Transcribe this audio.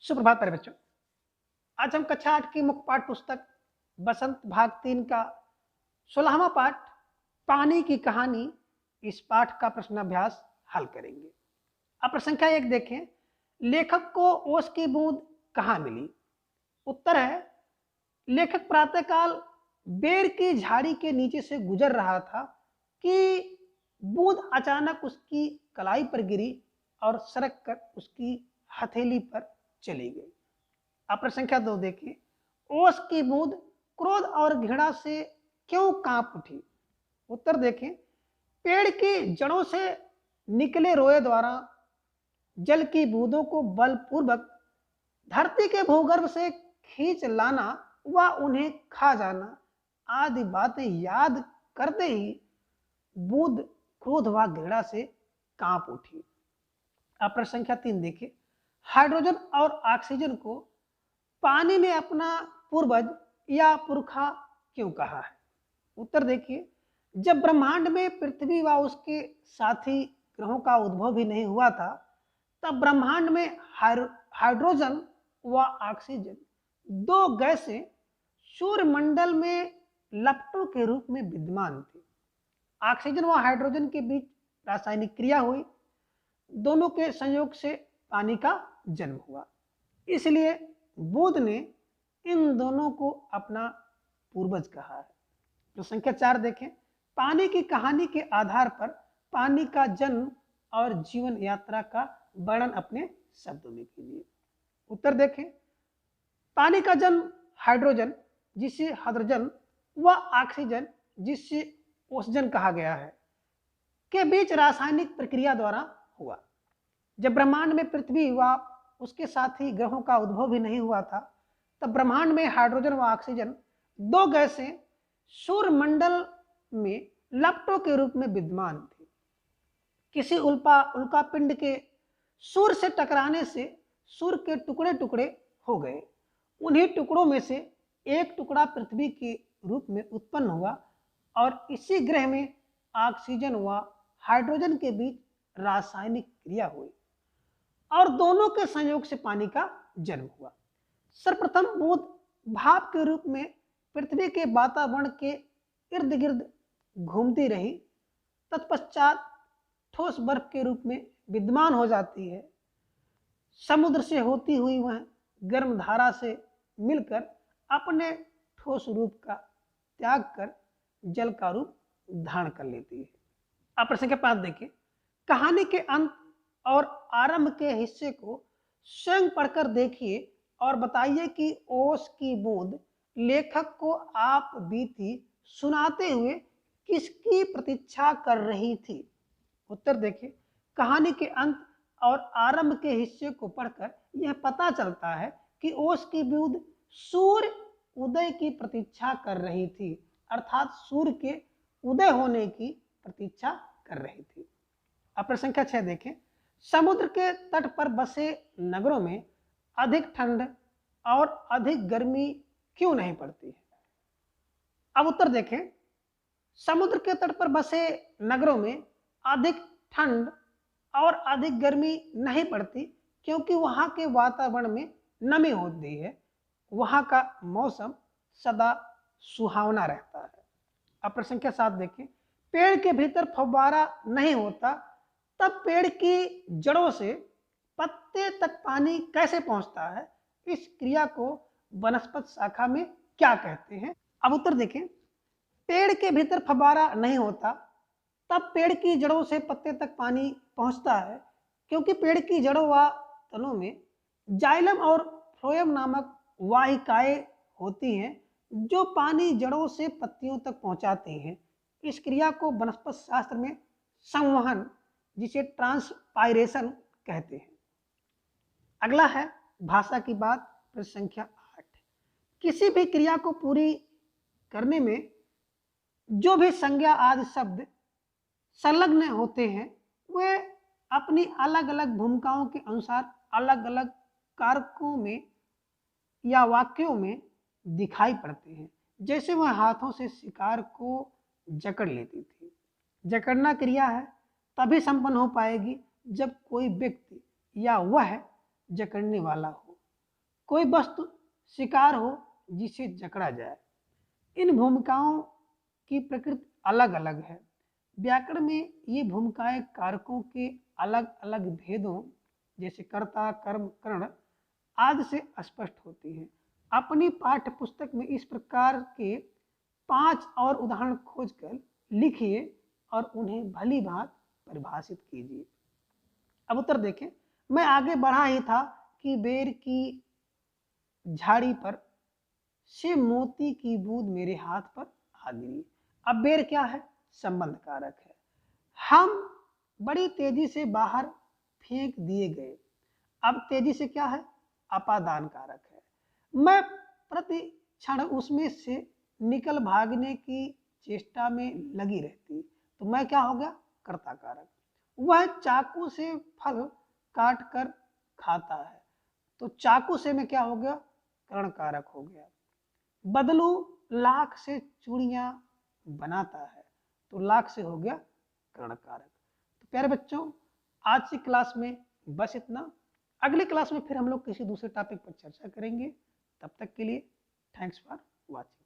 सुप्रभात प्यारे बच्चों। आज हम कक्षा 8 की मुख्य पाठ्य पुस्तक बसंत भाग 3 का 16वां पाठ पानी की कहानी, इस पाठ का प्रश्नाभ्यास हल करेंगे। अब प्रश्न संख्या 1 देखें। लेखक को ओस की बूंद कहाँ मिली? उत्तर है, लेखक प्रातःकाल बेर की झाड़ी के नीचे से गुजर रहा था कि बूंद अचानक उसकी कलाई पर गिरी और सरक कर उसकी हथेली पर चली गई। अब प्रश्न संख्या 2 देखिए। ओस की बूंद क्रोध और घृणा से क्यों कांप उठी? उत्तर देखें, पेड़ की जड़ों से निकले रोए द्वारा जल की बूंदों को बलपूर्वक धरती के भूगर्भ से खींच लाना व उन्हें खा जाना आदि बातें याद करते ही बूंद क्रोध व घृणा से कांप उठी। अब प्रश्न संख्या 3 देखिए। हाइड्रोजन और ऑक्सीजन को पानी ने अपना पूर्वज या पुरखा क्यों कहा है? उत्तर देखिए, जब ब्रह्मांड में पृथ्वी व उसके साथी ग्रहों का उद्भव भी नहीं हुआ था, तब ब्रह्मांड में हाइड्रोजन व ऑक्सीजन दो गैसें सूर्यमंडल में लपटों के रूप में विद्यमान थी। ऑक्सीजन व हाइड्रोजन के बीच रासायनिक क्रिया हुई, दोनों के संयोग से पानी का जन्म हुआ। इसलिए बुद्ध ने इन दोनों को अपना पूर्वज कहा है। तो संख्या 4 देखें। पानी की कहानी के आधार पर पानी का जन्म और जीवन यात्रा का वर्णन अपने शब्दों में कीजिए। उत्तर देखें, पानी का जन्म हाइड्रोजन जिसे हाइड्रोजन व ऑक्सीजन जिसे ऑक्सीजन कहा गया है के बीच रासायनिक प्रक्रिया द्वारा हुआ। जब ब्रह्मांड में पृथ्वी व उसके साथी ग्रहों का उद्भव भी नहीं हुआ था, तब ब्रह्मांड में हाइड्रोजन व ऑक्सीजन दो गैसें सूर्यमंडल में लपटों के रूप में विद्यमान थी। किसी उल्का पिंड के सूर्य से टकराने से सूर्य के टुकड़े टुकड़े हो गए। उन्हीं टुकड़ों में से एक टुकड़ा पृथ्वी के रूप में उत्पन्न हुआ और इसी ग्रह में ऑक्सीजन व हाइड्रोजन के बीच रासायनिक क्रिया हुई और दोनों के संयोग से पानी का जन्म हुआ। सर्वप्रथम बूंद भाप के रूप में पृथ्वी के वातावरण के इर्द गिर्द घूमती रही, तत्पश्चात ठोस बर्फ के रूप में विद्यमान हो जाती है। समुद्र से होती हुई वह गर्म धारा से मिलकर अपने ठोस रूप का त्याग कर जल का रूप धारण कर लेती है। अब प्रश्न के 5 देखिए। कहानी के अंत और आरंभ के हिस्से को स्वयं पढ़कर देखिए और बताइए कि ओस की बूंद लेखक को आप बीती सुनाते हुए किसकी प्रतीक्षा कर रही थी? उत्तर देखिए, कहानी के अंत और आरंभ के हिस्से को पढ़कर यह पता चलता है कि ओस की बूंद सूर्य उदय की प्रतीक्षा कर रही थी, अर्थात सूर्य के उदय होने की प्रतीक्षा कर रही थी। अब प्रश्न संख्या 6 देखें। समुद्र के तट पर बसे नगरों में अधिक ठंड और अधिक गर्मी क्यों नहीं पड़ती है? अब उत्तर देखें, समुद्र के तट पर बसे नगरों में अधिक ठंड और अधिक गर्मी नहीं पड़ती क्योंकि वहां के वातावरण में नमी होती है, वहां का मौसम सदा सुहावना रहता है। अब प्रश्न संख्या 7 देखें। पेड़ के भीतर फव्वारा नहीं होता, तब पेड़ की जड़ों से पत्ते तक पानी कैसे पहुंचता है? इस क्रिया को वनस्पति शाखा में क्या कहते हैं? अब उत्तर देखें, पेड़ के भीतर फव्वारा नहीं होता, तब पेड़ की जड़ों से पत्ते तक पानी पहुंचता है क्योंकि पेड़ की जड़ों व तनों में जाइलम और फ्लोएम नामक वाहिकाएं होती हैं जो पानी जड़ों से पत्तियों तक पहुंचाती हैं। इस क्रिया को वनस्पति शास्त्र में संवहन, जिसे ट्रांसपायरेशन कहते हैं। अगला है भाषा की बात, प्रश्न संख्या 8। किसी भी क्रिया को पूरी करने में जो भी संज्ञा आदि शब्द संलग्न होते हैं वे अपनी अलग अलग भूमिकाओं के अनुसार अलग अलग कारकों में या वाक्यों में दिखाई पड़ते हैं। जैसे वह हाथों से शिकार को जकड़ लेती थी। जकड़ना क्रिया है तभी संपन्न हो पाएगी जब कोई व्यक्ति या वह जकड़ने वाला हो। कोई वस्तु शिकार हो जिसे जकड़ा जाए। इन भूमिकाओं की प्रकृति अलग अलग है। व्याकरण में ये भूमिकाएं कारकों के अलग अलग भेदों जैसे कर्ता, कर्म, करण आदि से स्पष्ट होती हैं। अपनी पाठ्य पुस्तक में इस प्रकार के 5 और उदाहरण खोजकर लिखिए और उन्हें भली भांति परिभाषित कीजिए। अब उत्तर देखें। मैं आगे बढ़ा ही था कि बेर की झाड़ी पर से मोती की बूंद मेरे हाथ पर आ गिरी। अब बेर क्या है? संबंध कारक है। हम बड़ी तेजी से बाहर फेंक दिए गए। अब तेजी से क्या है? अपादान कारक है। मैं प्रति क्षण उसमें से निकल भागने की चेष्टा में लगी रहती, तो मैं क्या हो गया? कर्ता कारक। वह चाकू से फल काट कर खाता है, तो चाकू से मैं क्या हो गया? करण कारक हो गया। बदलू लाख से चूड़ियां बनाता है, तो लाख से हो गया करण कारक। तो प्यारे बच्चों, आज की क्लास में बस इतना। अगली क्लास में फिर हम लोग किसी दूसरे टॉपिक पर चर्चा करेंगे। तब तक के लिए थैंक्स फॉर वॉचिंग।